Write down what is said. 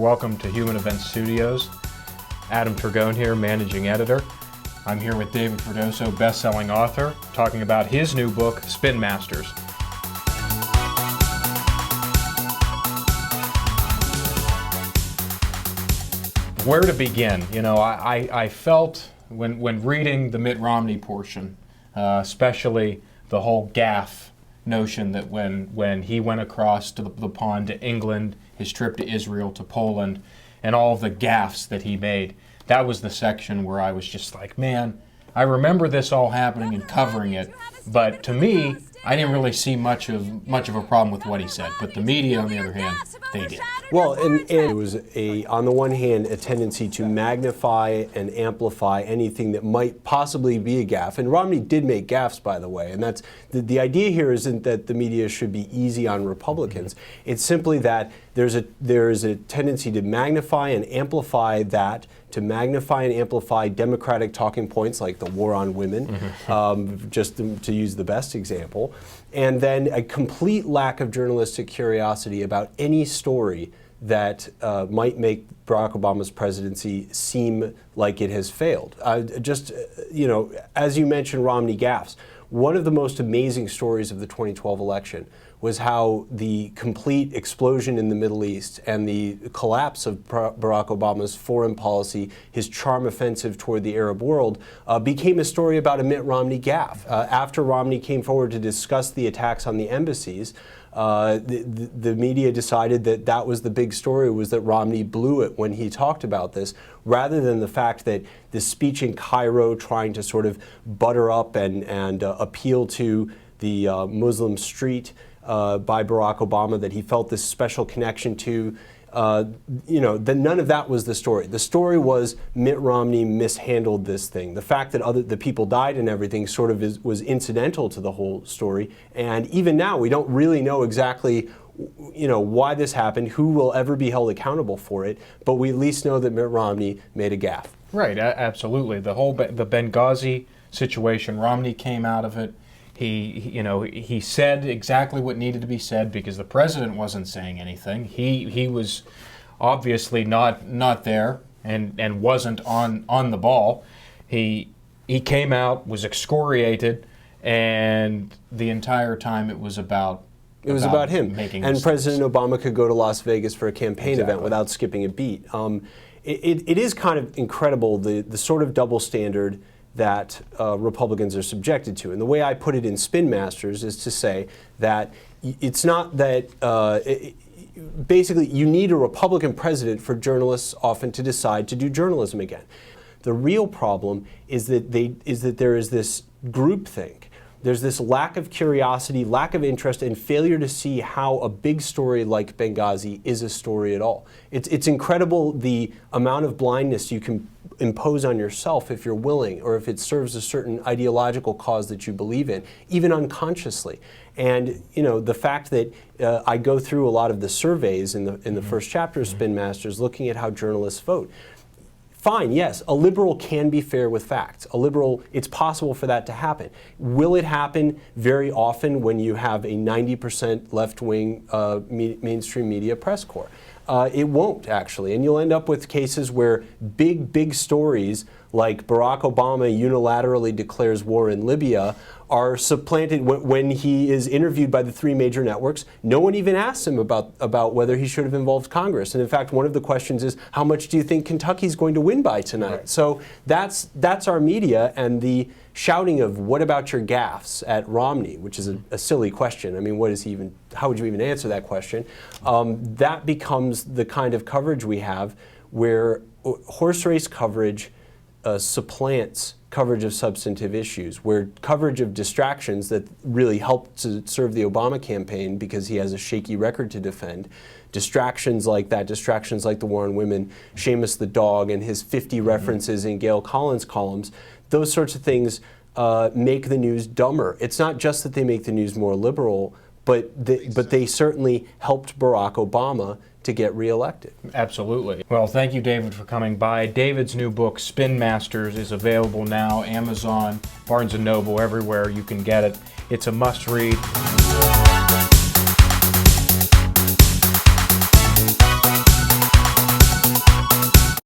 Welcome to Human Events Studios. Adam Tragone here, managing editor. I'm here with David Freddoso, best-selling author, talking about his new book, Spin Masters. Where to begin? You know, I felt when reading the Mitt Romney portion, especially the whole gaffe notion that when he went across to the pond to England, his trip to Israel, to Poland, and all of the gaffes that he made, that was the section where I was just like, man, I remember this all happening and covering it, but to me, I didn't really see much of a problem with what he said. But the media, on the other hand, they did. Well, and it was on the one hand, a tendency to magnify and amplify anything that might possibly be a gaffe. And Romney did make gaffes, by the way. And that's the idea here isn't that the media should be easy on Republicans. It's simply that there is a tendency to magnify and amplify that, to magnify and amplify Democratic talking points like the war on women, just to use the best example, and then a complete lack of journalistic curiosity about any story that might make Barack Obama's presidency seem like it has failed. You know, as you mentioned, Romney gaffes. One of the most amazing stories of the 2012 election was how the complete explosion in the Middle East and the collapse of Barack Obama's foreign policy, his charm offensive toward the Arab world, became a story about a Mitt Romney gaffe. After Romney came forward to discuss the attacks on the embassies, the media decided that that was the big story, was that Romney blew it when he talked about this, rather than the fact that the speech in Cairo trying to sort of butter up and appeal to the Muslim street by Barack Obama that he felt this special connection to, you know, none of that was the story. The story was Mitt Romney mishandled this thing. The fact that the people died and everything sort of was incidental to the whole story. And even now, we don't really know exactly, you know, why this happened, who will ever be held accountable for it, but we at least know that Mitt Romney made a gaffe. Right, absolutely. The whole the Benghazi situation, Romney came out of it. He said exactly what needed to be said because the president wasn't saying anything. He was obviously not there and wasn't on the ball. He came out, was excoriated, and the entire time it was about him. And President Obama could go to Las Vegas for a campaign event without skipping a beat. It is kind of incredible the sort of double standard that Republicans are subjected to. And the way I put it in Spin Masters is to say that it's not that basically you need a Republican president for journalists often to decide to do journalism again. The real problem is that there is this groupthink. There's this lack of curiosity, lack of interest, and failure to see how a big story like Benghazi is a story at all. It's incredible the amount of blindness you can impose on yourself if you're willing, or if it serves a certain ideological cause that you believe in, even unconsciously. And you know, the fact that I go through a lot of the surveys in the first chapter of Spin Masters, looking at how journalists vote. Fine, yes, a liberal can be fair with facts. A liberal, it's possible for that to happen. Will it happen very often when you have a 90% left-wing mainstream media press corps? It won't, actually. And you'll end up with cases where big stories like Barack Obama unilaterally declares war in Libya are supplanted when he is interviewed by the three major networks. No one even asks him about whether he should have involved Congress. And in fact, one of the questions is, how much do you think Kentucky's going to win by tonight? Right. So that's our media, and the shouting of "what about your gaffes" at Romney, which is a silly question. I mean, how would you even answer that question? That becomes the kind of coverage we have where horse race coverage supplants coverage of substantive issues, where coverage of distractions that really helped to serve the Obama campaign because he has a shaky record to defend, distractions like the war on women, Seamus the dog and his 50 references in Gail Collins' columns, those sorts of things make the news dumber. It's not just that they make the news more liberal, but they certainly helped Barack Obama to get reelected. Absolutely. Well, thank you, David, for coming by. David's new book, Spin Masters, is available now, Amazon, Barnes & Noble, everywhere you can get it. It's a must-read.